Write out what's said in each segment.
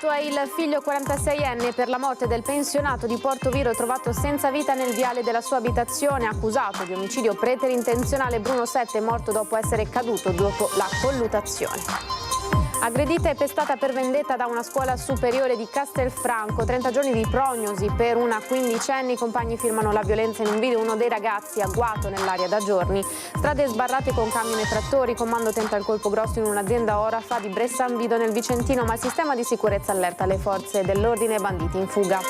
L'indagato è il figlio 46enne per la morte del pensionato di Portoviro trovato senza vita nel viale della sua abitazione, accusato di omicidio preterintenzionale. Bruno Sette, morto dopo essere caduto dopo la colluttazione. Aggredita e pestata per vendetta da una scuola superiore di Castelfranco, 30 giorni di prognosi per una quindicenne. I compagni filmano la violenza in un video, uno dei ragazzi agguato nell'aria da giorni. Strade sbarrate con camion e trattori, comando tenta il colpo grosso in un'azienda Orafa di Bressanvido nel Vicentino, ma il sistema di sicurezza allerta le forze dell'ordine e banditi in fuga.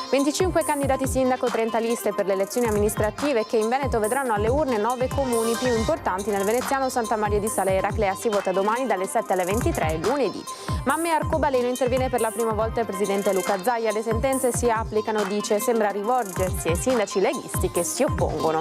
25 candidati sindaco, 30 liste per le elezioni amministrative che in Veneto vedranno alle urne 9 comuni più importanti nel veneziano Santa Maria di Sala e Eraclea. Si vota domani dalle 7 alle 23 lunedì. Mamme Arcobaleno interviene per la prima volta il presidente Luca Zaia. Le sentenze si applicano, dice, sembra rivolgersi ai sindaci leghisti che si oppongono.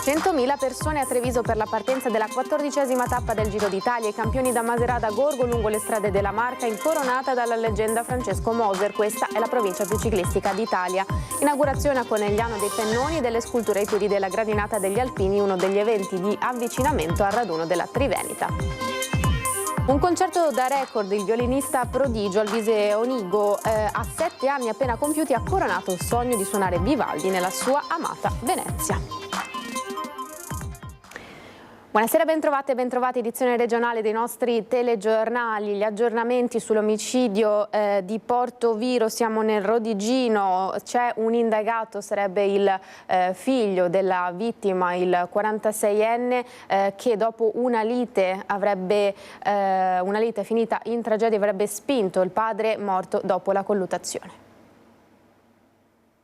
100.000 persone a Treviso per la partenza della 14ª tappa del Giro d'Italia. I campioni da Macerata a Gorgo lungo le strade della Marca, incoronata dalla leggenda Francesco Moser. Questa è la provincia più ciclistica d'Italia. Inaugurazione a Conegliano dei pennoni e delle sculture ai piedi della gradinata degli Alpini, uno degli eventi di avvicinamento al raduno della Triveneta. Un concerto da record, il violinista prodigio Alvise Onigo a 7 anni appena compiuti ha coronato il sogno di suonare Vivaldi nella sua amata Venezia. Buonasera, bentrovati, edizione regionale dei nostri telegiornali, gli aggiornamenti sull'omicidio di Portoviro. Siamo nel Rodigino, c'è un indagato, sarebbe il figlio della vittima, il 46enne, che dopo una lite finita in tragedia avrebbe spinto il padre, morto dopo la colluttazione.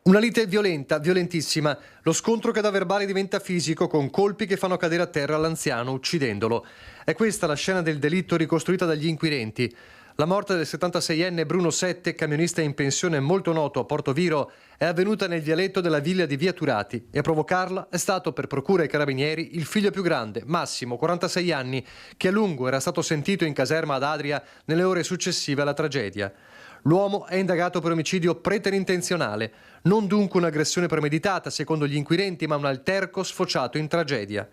Una lite violenta, violentissima, lo scontro che da verbale diventa fisico con colpi che fanno cadere a terra l'anziano uccidendolo. È questa la scena del delitto ricostruita dagli inquirenti. La morte del 76enne Bruno Sette, camionista in pensione molto noto a Portoviro, è avvenuta nel vialetto della villa di Via Turati e a provocarla è stato, per procura e carabinieri, il figlio più grande, Massimo, 46 anni, che a lungo era stato sentito in caserma ad Adria nelle ore successive alla tragedia. L'uomo è indagato per omicidio preterintenzionale, non dunque un'aggressione premeditata secondo gli inquirenti, ma un alterco sfociato in tragedia.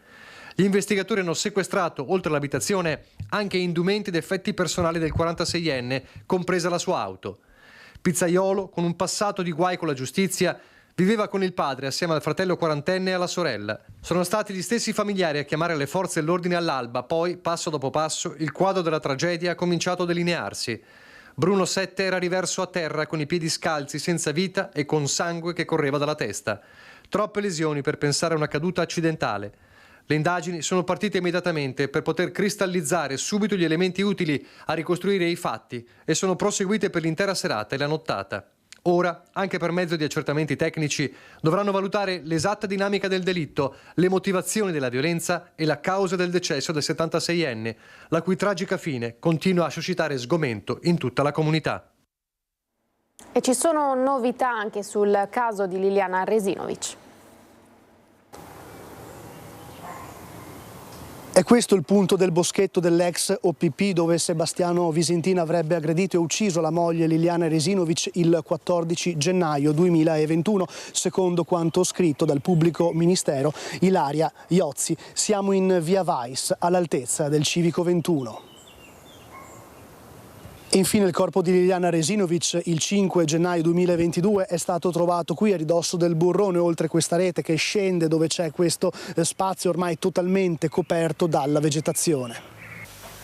Gli investigatori hanno sequestrato, oltre all'abitazione, anche indumenti ed effetti personali del 46enne, compresa la sua auto. Pizzaiolo, con un passato di guai con la giustizia, viveva con il padre assieme al fratello quarantenne e alla sorella. Sono stati gli stessi familiari a chiamare le forze dell'ordine all'alba, poi, passo dopo passo, il quadro della tragedia ha cominciato a delinearsi. Bruno Sette era riverso a terra con i piedi scalzi, senza vita e con sangue che correva dalla testa. Troppe lesioni per pensare a una caduta accidentale. Le indagini sono partite immediatamente per poter cristallizzare subito gli elementi utili a ricostruire i fatti e sono proseguite per l'intera serata e la nottata. Ora, anche per mezzo di accertamenti tecnici, dovranno valutare l'esatta dinamica del delitto, le motivazioni della violenza e la causa del decesso del 76enne, la cui tragica fine continua a suscitare sgomento in tutta la comunità. E ci sono novità anche sul caso di Liliana Resinovic. È questo il punto del boschetto dell'ex OPP dove Sebastiano Visintin avrebbe aggredito e ucciso la moglie Liliana Resinovic il 14 gennaio 2021, secondo quanto scritto dal pubblico ministero Ilaria Iozzi. Siamo in via Weiss, all'altezza del Civico 21. Infine il corpo di Liliana Resinovic il 5 gennaio 2022 è stato trovato qui a ridosso del burrone, oltre questa rete che scende dove c'è questo spazio ormai totalmente coperto dalla vegetazione.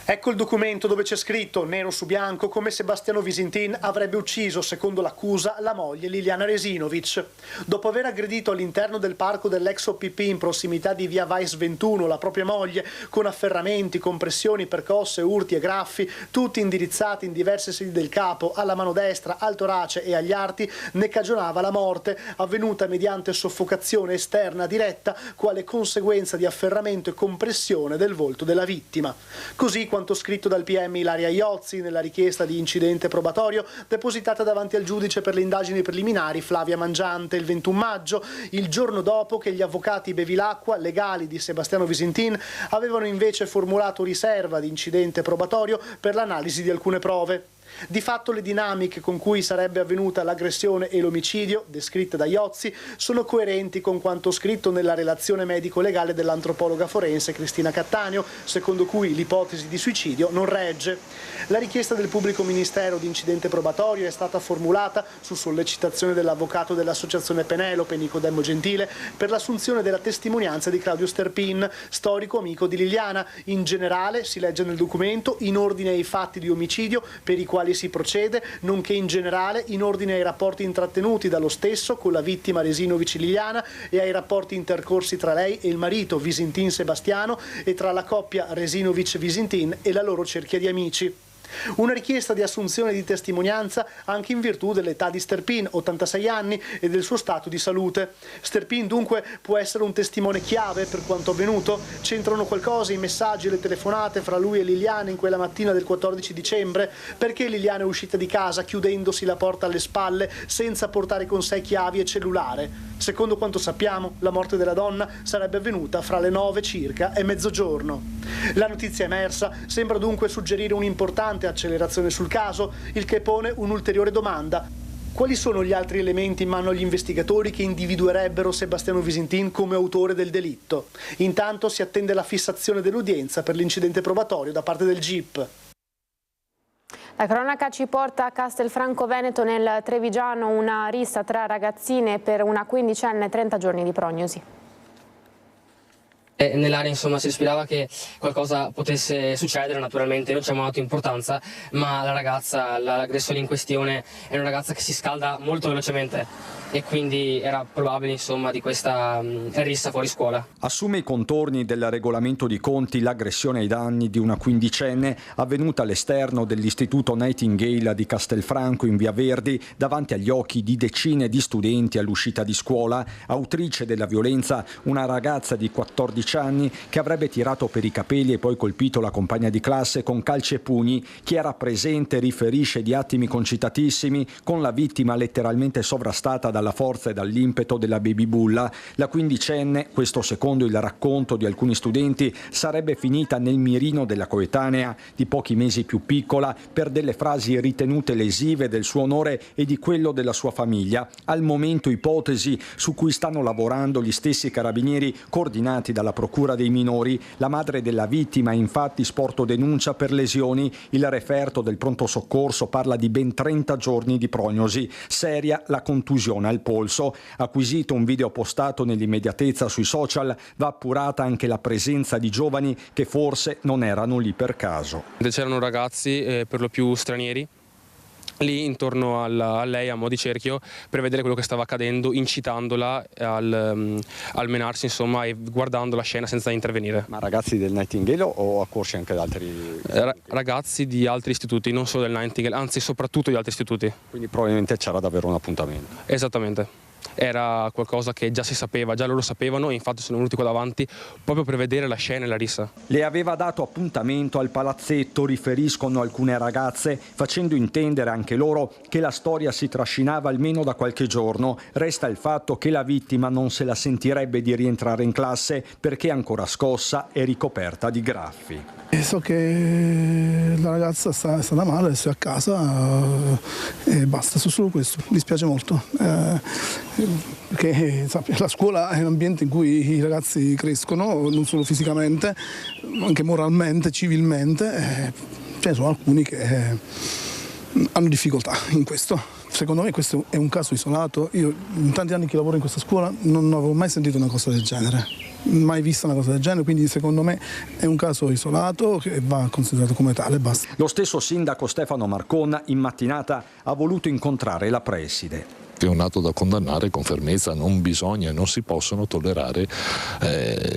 Ecco il documento dove c'è scritto nero su bianco come Sebastiano Visintin avrebbe ucciso, secondo l'accusa, la moglie Liliana Resinovic. Dopo aver aggredito all'interno del parco dell'ex OPP in prossimità di via Weiss 21 la propria moglie con afferramenti, compressioni, percosse, urti e graffi, tutti indirizzati in diverse sedi del capo, alla mano destra, al torace e agli arti, ne cagionava la morte, avvenuta mediante soffocazione esterna diretta, quale conseguenza di afferramento e compressione del volto della vittima. Così quanto scritto dal PM Ilaria Iozzi nella richiesta di incidente probatorio depositata davanti al giudice per le indagini preliminari Flavia Mangiante il 21 maggio, il giorno dopo che gli avvocati Bevilacqua, legali di Sebastiano Visintin, avevano invece formulato riserva di incidente probatorio per l'analisi di alcune prove. Di fatto le dinamiche con cui sarebbe avvenuta l'aggressione e l'omicidio, descritte da Iozzi, sono coerenti con quanto scritto nella relazione medico-legale dell'antropologa forense Cristina Cattaneo, secondo cui l'ipotesi di suicidio non regge. La richiesta del pubblico ministero di incidente probatorio è stata formulata su sollecitazione dell'avvocato dell'associazione Penelope, Nicodemo Gentile, per l'assunzione della testimonianza di Claudio Sterpin, storico amico di Liliana. In generale, si legge nel documento, in ordine ai fatti di omicidio per i quali si procede, nonché in generale in ordine ai rapporti intrattenuti dallo stesso con la vittima Resinovic Liliana e ai rapporti intercorsi tra lei e il marito Visintin Sebastiano e tra la coppia Resinovic-Visintin e la loro cerchia di amici. Una richiesta di assunzione di testimonianza anche in virtù dell'età di Sterpin, 86 anni, e del suo stato di salute. Sterpin dunque può essere un testimone chiave per quanto avvenuto? C'entrano qualcosa i messaggi e le telefonate fra lui e Liliana in quella mattina del 14 dicembre? Perché Liliana è uscita di casa chiudendosi la porta alle spalle senza portare con sé chiavi e cellulare? Secondo quanto sappiamo, la morte della donna sarebbe avvenuta fra le 9 circa e mezzogiorno. La notizia emersa sembra dunque suggerire un'importante accelerazione sul caso, il che pone un'ulteriore domanda. Quali sono gli altri elementi in mano agli investigatori che individuerebbero Sebastiano Visintin come autore del delitto? Intanto si attende la fissazione dell'udienza per l'incidente probatorio da parte del GIP. La cronaca ci porta a Castelfranco Veneto, nel Trevigiano, una rissa tra ragazzine per una quindicenne, 30 giorni di prognosi. Nell'area insomma si respirava che qualcosa potesse succedere, naturalmente non ci abbiamo dato importanza, ma la ragazza, l'aggressore in questione è una ragazza che si scalda molto velocemente e quindi era probabile insomma di questa rissa fuori scuola. Assume i contorni del regolamento di conti l'aggressione ai danni di una quindicenne avvenuta all'esterno dell'istituto Nightingale di Castelfranco in Via Verdi davanti agli occhi di decine di studenti all'uscita di scuola. Autrice della violenza una ragazza di 14 anni che avrebbe tirato per i capelli e poi colpito la compagna di classe con calci e pugni. Chi era presente riferisce di attimi concitatissimi con la vittima letteralmente sovrastata dalla forza e dall'impeto della babybulla. La quindicenne, questo secondo il racconto di alcuni studenti, sarebbe finita nel mirino della coetanea di pochi mesi più piccola per delle frasi ritenute lesive del suo onore e di quello della sua famiglia. Al momento ipotesi su cui stanno lavorando gli stessi carabinieri coordinati dalla Procura dei minori. La madre della vittima ha infatti sporto denuncia per lesioni. Il referto del pronto soccorso parla di ben 30 giorni di prognosi. Seria la contusione al polso. Acquisito un video postato nell'immediatezza sui social, va appurata anche la presenza di giovani che forse non erano lì per caso. C'erano ragazzi per lo più stranieri lì intorno a lei a mo' di cerchio per vedere quello che stava accadendo, incitandola al menarsi insomma e guardando la scena senza intervenire. Ma ragazzi del Nightingale o accorsi anche da altri? Ragazzi di altri istituti, non solo del Nightingale, anzi soprattutto di altri istituti. Quindi probabilmente c'era davvero un appuntamento. Esattamente. Era qualcosa che già si sapeva, già loro sapevano e infatti sono venuti qua davanti proprio per vedere la scena e la rissa. Le aveva dato appuntamento al palazzetto, riferiscono alcune ragazze, facendo intendere anche loro che la storia si trascinava almeno da qualche giorno. Resta il fatto che la vittima non se la sentirebbe di rientrare in classe perché è ancora scossa e ricoperta di graffi. So che la ragazza è stata male, adesso è a casa e basta, solo questo. Mi dispiace molto, perché la scuola è un ambiente in cui i ragazzi crescono, non solo fisicamente, ma anche moralmente, civilmente. Ce ne sono alcuni che hanno difficoltà in questo. Secondo me questo è un caso isolato. Io in tanti anni che lavoro in questa scuola non avevo mai sentito una cosa del genere, mai vista una cosa del genere, quindi secondo me è un caso isolato che va considerato come tale, basta. Lo stesso sindaco Stefano Marcon in mattinata ha voluto incontrare la preside. Che è un atto da condannare con fermezza, non bisogna e non si possono tollerare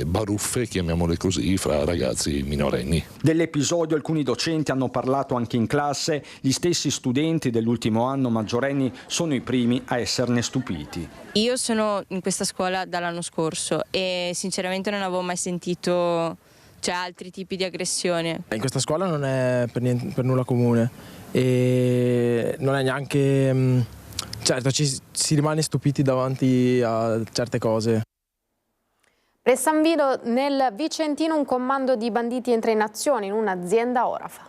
baruffe, chiamiamole così, fra ragazzi minorenni. Dell'episodio alcuni docenti hanno parlato anche in classe, gli stessi studenti dell'ultimo anno maggiorenni sono i primi a esserne stupiti. Io sono in questa scuola dall'anno scorso e sinceramente non avevo mai sentito altri tipi di aggressione. In questa scuola non è per nulla comune e non è neanche... Certo, si rimane stupiti davanti a certe cose. Per San Vito, nel Vicentino, un comando di banditi entra in azione in un'azienda orafa.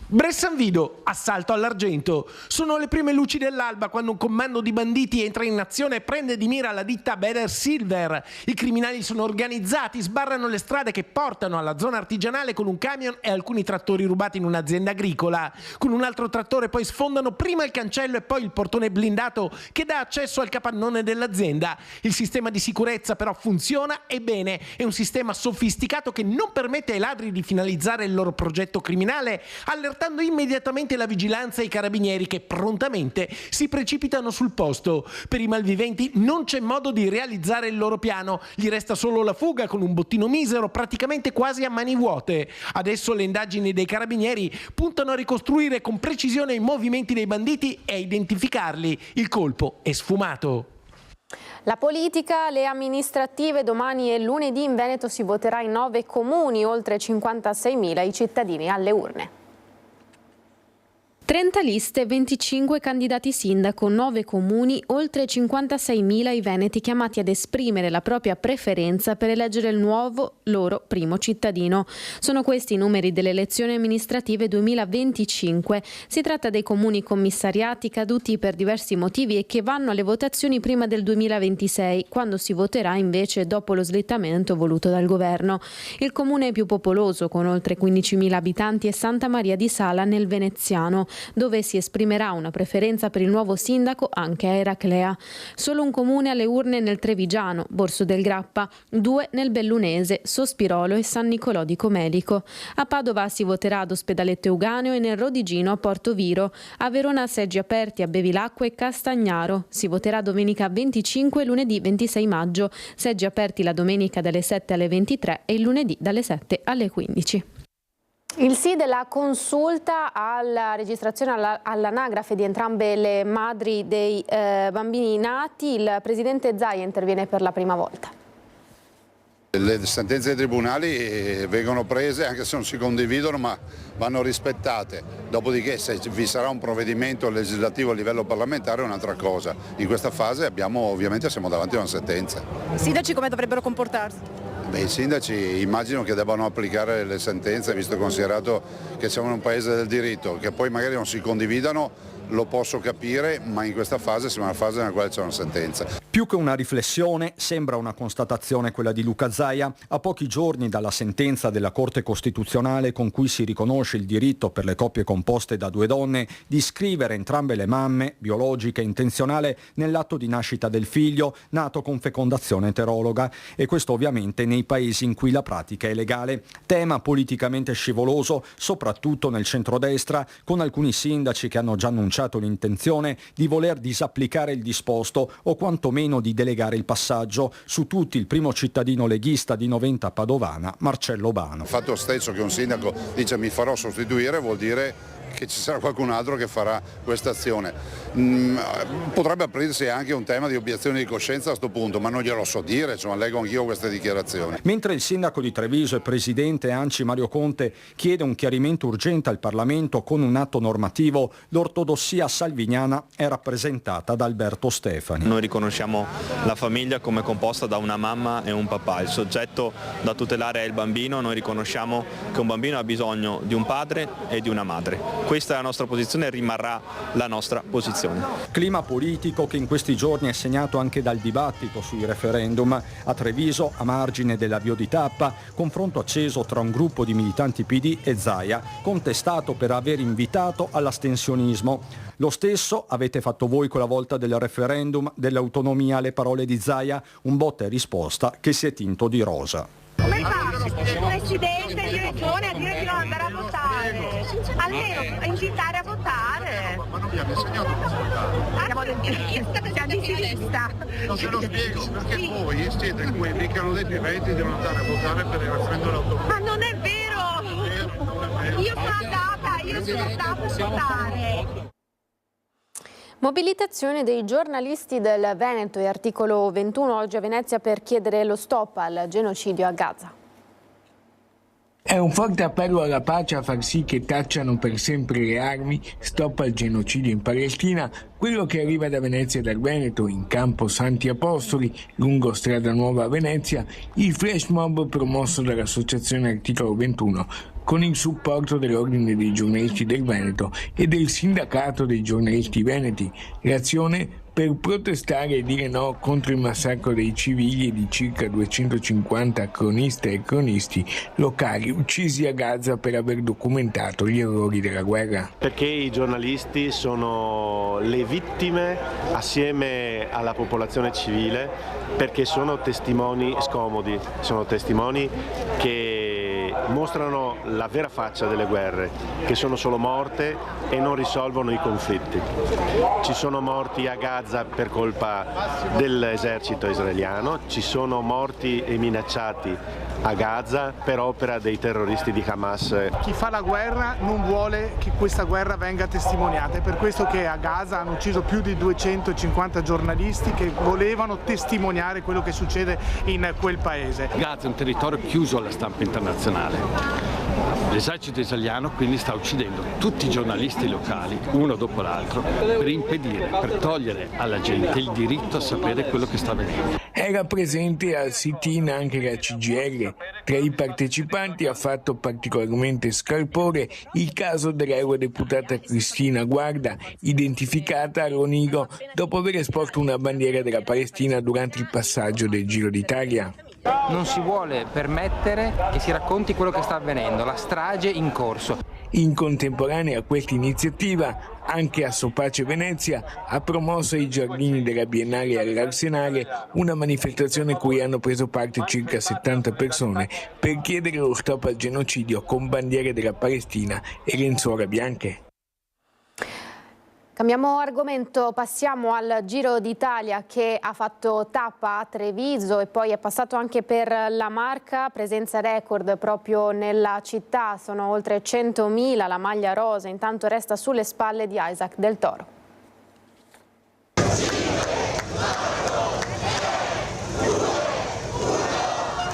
Bressanvido, assalto all'argento. Sono le prime luci dell'alba quando un comando di banditi entra in azione e prende di mira la ditta Better Silver. I criminali sono organizzati, sbarrano le strade che portano alla zona artigianale con un camion e alcuni trattori rubati in un'azienda agricola. Con un altro trattore poi sfondano prima il cancello e poi il portone blindato che dà accesso al capannone dell'azienda. Il sistema di sicurezza però funziona e bene. È un sistema sofisticato che non permette ai ladri di finalizzare il loro progetto criminale, allertando immediatamente la vigilanza e i carabinieri che prontamente si precipitano sul posto. Per i malviventi non c'è modo di realizzare il loro piano, gli resta solo la fuga con un bottino misero praticamente quasi a mani vuote. Adesso le indagini dei carabinieri puntano a ricostruire con precisione i movimenti dei banditi e a identificarli. Il colpo è sfumato. La politica, le amministrative, domani e lunedì in Veneto si voterà in 9 comuni, oltre 56.000 i cittadini alle urne. 30 liste, 25 candidati sindaco, 9 comuni, oltre 56.000 i veneti chiamati ad esprimere la propria preferenza per eleggere il nuovo loro primo cittadino. Sono questi i numeri delle elezioni amministrative 2025. Si tratta dei comuni commissariati caduti per diversi motivi e che vanno alle votazioni prima del 2026, quando si voterà invece dopo lo slittamento voluto dal governo. Il comune più popoloso, con oltre 15.000 abitanti, è Santa Maria di Sala nel Veneziano, dove si esprimerà una preferenza per il nuovo sindaco anche a Eraclea. Solo un comune alle urne nel Trevigiano, Borso del Grappa, 2 nel Bellunese, Sospirolo e San Nicolò di Comelico. A Padova si voterà ad Ospedaletto Euganeo e nel Rodigino a Porto Viro. A Verona seggi aperti a Bevilacqua e Castagnaro. Si voterà domenica 25 e lunedì 26 maggio. Seggi aperti la domenica dalle 7 alle 23 e il lunedì dalle 7 alle 15. Il sì della consulta alla registrazione all'anagrafe di entrambe le madri dei bambini nati. Il presidente Zaia interviene per la prima volta. Le sentenze dei tribunali vengono prese anche se non si condividono, ma vanno rispettate. Dopodiché se vi sarà un provvedimento legislativo a livello parlamentare è un'altra cosa. In questa fase ovviamente siamo davanti a una sentenza. I sindaci come dovrebbero comportarsi? I sindaci immagino che debbano applicare le sentenze, visto e considerato che siamo in un paese del diritto, che poi magari non si condividano, lo posso capire, ma in questa fase siamo in una fase nella quale c'è una sentenza. Più che una riflessione, sembra una constatazione quella di Luca Zaia, a pochi giorni dalla sentenza della Corte Costituzionale con cui si riconosce il diritto per le coppie composte da 2 donne di iscrivere entrambe le mamme, biologica e intenzionale, nell'atto di nascita del figlio nato con fecondazione eterologa, e questo ovviamente nei paesi in cui la pratica è legale. Tema politicamente scivoloso, soprattutto nel centrodestra, con alcuni sindaci che hanno già annunciato l'intenzione di voler disapplicare il disposto o quantomeno di delegare il passaggio su tutti il primo cittadino leghista di Noventa Padovana, Marcello Bano. Il fatto stesso che un sindaco dice mi farò sostituire vuol dire che ci sarà qualcun altro che farà questa azione. Potrebbe aprirsi anche un tema di obiezione di coscienza a questo punto, ma non glielo so dire, insomma, leggo anch'io queste dichiarazioni. Mentre il sindaco di Treviso e presidente ANCI Mario Conte chiede un chiarimento urgente al Parlamento con un atto normativo, l'ortodossia salviniana è rappresentata da Alberto Stefani. Noi riconosciamo la famiglia come composta da una mamma e un papà, il soggetto da tutelare è il bambino, noi riconosciamo che un bambino ha bisogno di un padre e di una madre. Questa è la nostra posizione e rimarrà la nostra posizione. Clima politico che in questi giorni è segnato anche dal dibattito sui referendum. A Treviso, a margine dell'avvio di tappa, confronto acceso tra un gruppo di militanti PD e Zaia, contestato per aver invitato all'astensionismo. Lo stesso avete fatto voi quella volta del referendum dell'autonomia alle parole di Zaia, un botta e risposta che si è tinto di rosa. Come fa il Presidente di Regione a dire di non andare a votare? Almeno a invitare a votare. Ma non mi hanno insegnato come votare. Siamo di sinistra. Non se lo spiego, perché voi siete quelli che hanno detto ai venti di non andare a votare per il referendum dell'autonomia. Ma non è vero! Io sono andata a votare. Mobilitazione dei giornalisti del Veneto e articolo 21 oggi a Venezia per chiedere lo stop al genocidio a Gaza. È un forte appello alla pace a far sì che tacciano per sempre le armi, stop al genocidio in Palestina, quello che arriva da Venezia e dal Veneto, in campo Santi Apostoli, lungo Strada Nuova a Venezia, il flash mob promosso dall'associazione Articolo 21. con il supporto dell'Ordine dei giornalisti del Veneto e del Sindacato dei giornalisti veneti. L'azione per protestare e dire no contro il massacro dei civili e di circa 250 croniste e cronisti locali uccisi a Gaza per aver documentato gli orrori della guerra. Perché i giornalisti sono le vittime assieme alla popolazione civile, perché sono testimoni scomodi, sono testimoni che mostrano la vera faccia delle guerre, che sono solo morte e non risolvono i conflitti. Ci sono morti a Gaza per colpa dell'esercito israeliano, ci sono morti e minacciati a Gaza per opera dei terroristi di Hamas. Chi fa la guerra non vuole che questa guerra venga testimoniata, è per questo che a Gaza hanno ucciso più di 250 giornalisti che volevano testimoniare quello che succede in quel paese. Gaza è un territorio chiuso alla stampa internazionale. L'esercito israeliano quindi sta uccidendo tutti i giornalisti locali, uno dopo l'altro, per impedire, per togliere alla gente il diritto a sapere quello che sta avvenendo. Era presente al sit-in anche la CGIL. Tra i partecipanti ha fatto particolarmente scalpore il caso dell'eurodeputata Cristina Guarda, identificata a Ronigo dopo aver esposto una bandiera della Palestina durante il passaggio del Giro d'Italia. Non si vuole permettere che si racconti quello che sta avvenendo, la strage in corso. In contemporanea a questa iniziativa, anche a Sopace Venezia ha promosso ai giardini della Biennale all'Arsenale una manifestazione a cui hanno preso parte circa 70 persone per chiedere lo stop al genocidio con bandiere della Palestina e lenzuola bianche. Cambiamo argomento, passiamo al Giro d'Italia che ha fatto tappa a Treviso e poi è passato anche per la Marca, presenza record proprio nella città, sono oltre 100.000, la maglia rosa intanto resta sulle spalle di Isaac Del Toro.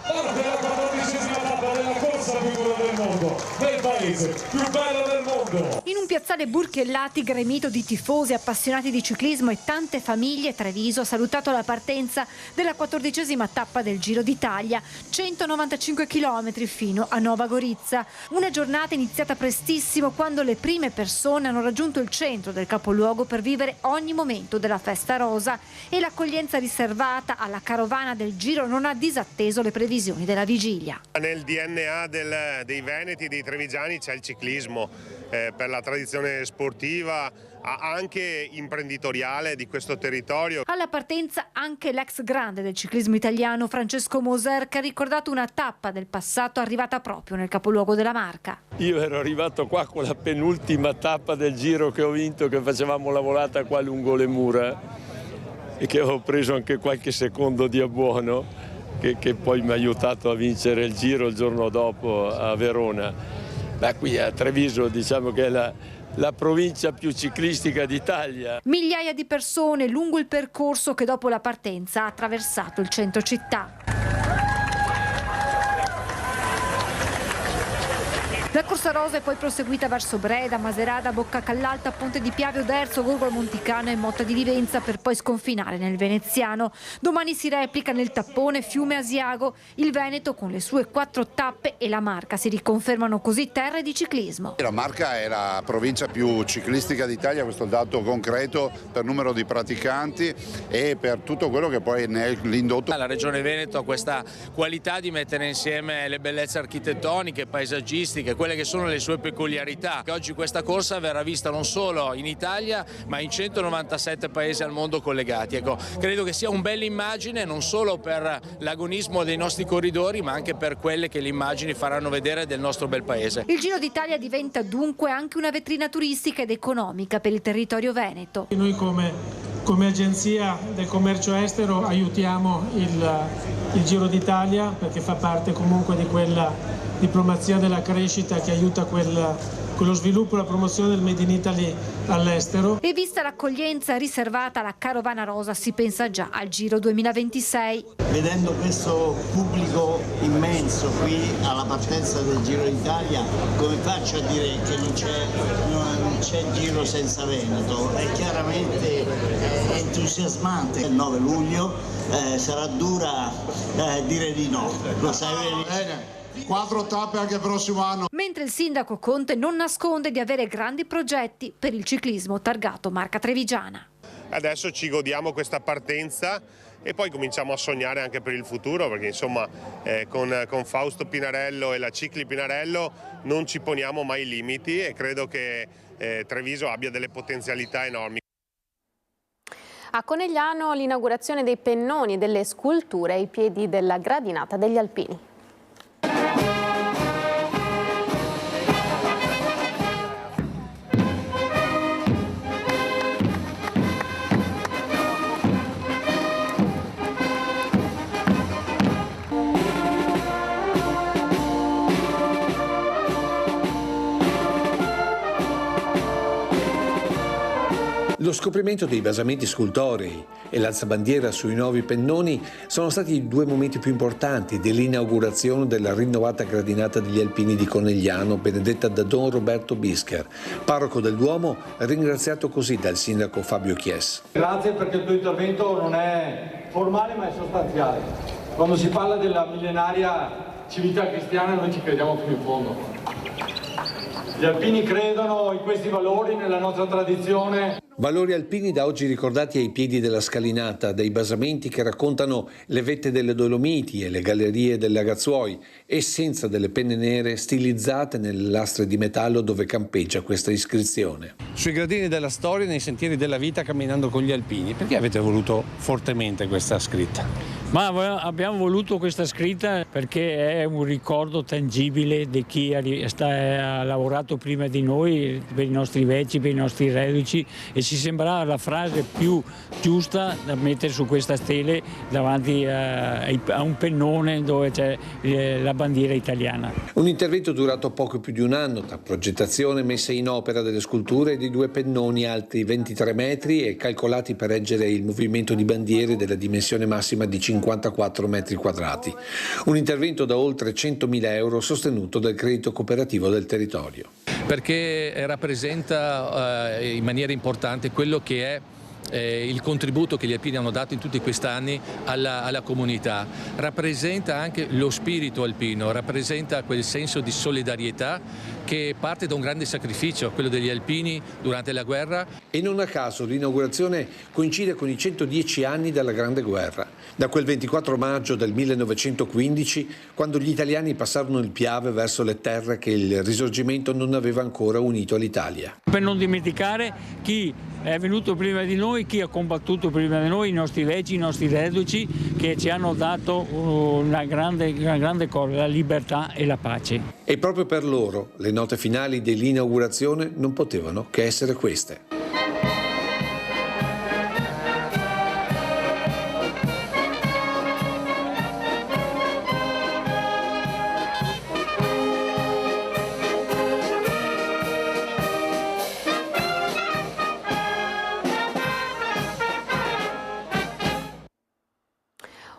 Parte la 14ª tappa della corsa più dura del mondo, del paese più bello del mondo. In un piazzale Burchiellati gremito di tifosi, appassionati di ciclismo e tante famiglie, Treviso ha salutato la partenza della 14ª tappa del Giro d'Italia, 195 km fino a Nova Gorizia. Una giornata iniziata prestissimo quando le prime persone hanno raggiunto il centro del capoluogo per vivere ogni momento della festa rosa e l'accoglienza riservata alla carovana del Giro non ha disatteso le previsioni della vigilia. Nel DNA dei veneti e dei trevigiani c'è il ciclismo, per la tradizione sportiva, anche imprenditoriale di questo territorio. Alla partenza anche l'ex grande del ciclismo italiano Francesco Moser, che ha ricordato una tappa del passato arrivata proprio nel capoluogo della Marca. Io ero arrivato qua con la penultima tappa del Giro che ho vinto, che facevamo la volata qua lungo le mura e che avevo preso anche qualche secondo di abbuono che poi mi ha aiutato a vincere il Giro il giorno dopo a Verona. Qui a Treviso diciamo che è la provincia più ciclistica d'Italia. Migliaia di persone lungo il percorso che dopo la partenza ha attraversato il centro città. La corsa rosa è poi proseguita verso Breda, Maserata, Boccacallalta, Ponte di Piave, Oderzo, Gorgolo Monticano e Motta di Livenza per poi sconfinare nel veneziano. Domani si replica nel tappone Fiume Asiago. Il Veneto con le sue 4 tappe e la Marca si riconfermano così terre di ciclismo. La Marca è la provincia più ciclistica d'Italia, questo è il dato concreto per numero di praticanti e per tutto quello che poi è l'indotto. La Regione Veneto ha questa qualità di mettere insieme le bellezze architettoniche, paesaggistiche, quelle che sono le sue peculiarità. Oggi questa corsa verrà vista non solo in Italia ma in 197 paesi al mondo collegati. Ecco, credo che sia un bell'immagine non solo per l'agonismo dei nostri corridori ma anche per quelle che le immagini faranno vedere del nostro bel paese. Il Giro d'Italia diventa dunque anche una vetrina turistica ed economica per il territorio veneto. Noi come agenzia del commercio estero aiutiamo il Giro d'Italia perché fa parte comunque di quella diplomazia della crescita che aiuta quello sviluppo e la promozione del Made in Italy all'estero. E vista l'accoglienza riservata alla carovana rosa si pensa già al Giro 2026. Vedendo questo pubblico immenso qui alla partenza del Giro d'Italia, come faccio a dire che non c'è Giro senza Veneto? È chiaramente entusiasmante. Il 9 luglio sarà dura dire di no, lo sai bene? 4 tappe anche il prossimo anno. Mentre il sindaco Conte non nasconde di avere grandi progetti per il ciclismo targato marca trevigiana. Adesso ci godiamo questa partenza e poi cominciamo a sognare anche per il futuro, perché insomma con Fausto Pinarello e la Cicli Pinarello non ci poniamo mai limiti e credo che Treviso abbia delle potenzialità enormi. A Conegliano l'inaugurazione dei pennoni e delle sculture ai piedi della gradinata degli Alpini. Lo scoprimento dei basamenti scultorei e l'alzabandiera sui nuovi pennoni sono stati i due momenti più importanti dell'inaugurazione della rinnovata gradinata degli Alpini di Conegliano, benedetta da Don Roberto Bischer, parroco del Duomo, ringraziato così dal sindaco Fabio Chies. Grazie, perché il tuo intervento non è formale ma è sostanziale. Quando si parla della millenaria civiltà cristiana noi ci crediamo fino in fondo. Gli alpini credono in questi valori, nella nostra tradizione. Valori alpini da oggi ricordati ai piedi della scalinata, dei basamenti che raccontano le vette delle Dolomiti e le gallerie delle Agazzuoi, essenza delle penne nere stilizzate nelle lastre di metallo dove campeggia questa iscrizione. Sui gradini della storia, nei sentieri della vita, camminando con gli alpini. Perché avete voluto fortemente questa scritta? Ma abbiamo voluto questa scritta perché è un ricordo tangibile di chi ha lavorato prima di noi, per i nostri vecchi, per i nostri reduci, e ci sembrava la frase più giusta da mettere su questa stele davanti a un pennone dove c'è la bandiera italiana. Un intervento durato poco più di un anno, tra progettazione e messa in opera delle sculture di due pennoni alti 23 metri e calcolati per reggere il movimento di bandiere della dimensione massima di 54 metri quadrati. Un intervento da oltre 100.000 euro sostenuto dal credito cooperativo del territorio. Perché rappresenta in maniera importante quello che è il contributo che gli alpini hanno dato in tutti questi anni alla comunità. Rappresenta anche lo spirito alpino, rappresenta quel senso di solidarietà che parte da un grande sacrificio, quello degli alpini durante la guerra. E non a caso l'inaugurazione coincide con i 110 anni della Grande Guerra, da quel 24 maggio del 1915, quando gli italiani passarono il Piave verso le terre che il Risorgimento non aveva ancora unito all'Italia. Per non dimenticare chi è venuto prima di noi, chi ha combattuto prima di noi, i nostri vecchi, i nostri reduci, che ci hanno dato una grande cosa, la libertà e la pace. E proprio per loro le note finali dell'inaugurazione non potevano che essere queste.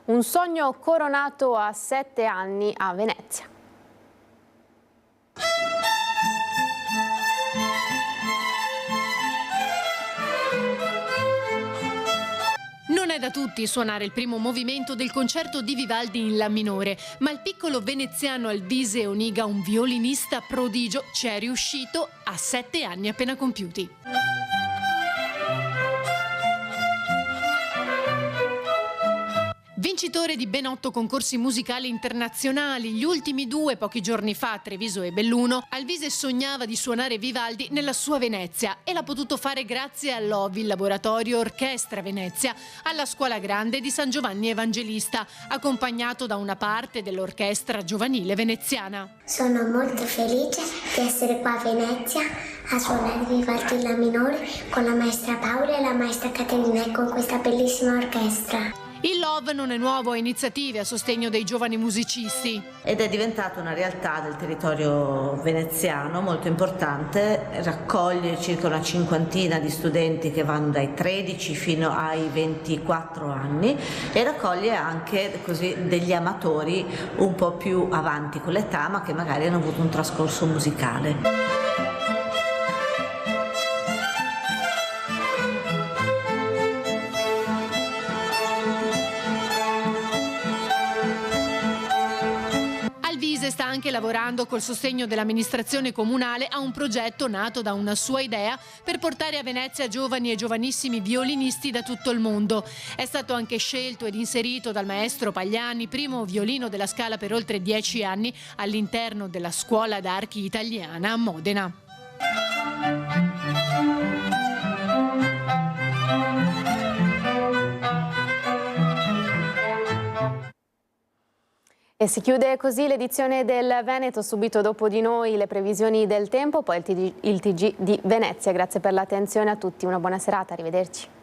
Un sogno coronato a 7 anni a Venezia. Non è da tutti suonare il primo movimento del concerto di Vivaldi in La minore, ma il piccolo veneziano Alvise Oniga, un violinista prodigio, ci è riuscito a 7 anni appena compiuti. Vincitore di ben 8 concorsi musicali internazionali, gli ultimi 2 pochi giorni fa a Treviso e Belluno, Alvise sognava di suonare Vivaldi nella sua Venezia e l'ha potuto fare grazie all'OVI, il laboratorio Orchestra Venezia, alla Scuola Grande di San Giovanni Evangelista, accompagnato da una parte dell'orchestra giovanile veneziana. Sono molto felice di essere qua a Venezia a suonare Vivaldi in La minore con la maestra Paola e la maestra Caterina e con questa bellissima orchestra. Il Love non è nuovo a iniziative a sostegno dei giovani musicisti. Ed è diventata una realtà del territorio veneziano molto importante, raccoglie circa una cinquantina di studenti che vanno dai 13 fino ai 24 anni e raccoglie anche così degli amatori un po' più avanti con l'età ma che magari hanno avuto un trascorso musicale. Sta anche lavorando col sostegno dell'amministrazione comunale a un progetto nato da una sua idea per portare a Venezia giovani e giovanissimi violinisti da tutto il mondo. È stato anche scelto ed inserito dal maestro Pagliani, primo violino della Scala per oltre 10 anni, all'interno della Scuola d'Archi Italiana a Modena. E si chiude così l'edizione del Veneto. Subito dopo di noi le previsioni del tempo, poi il TG di Venezia. Grazie per l'attenzione a tutti, una buona serata, arrivederci.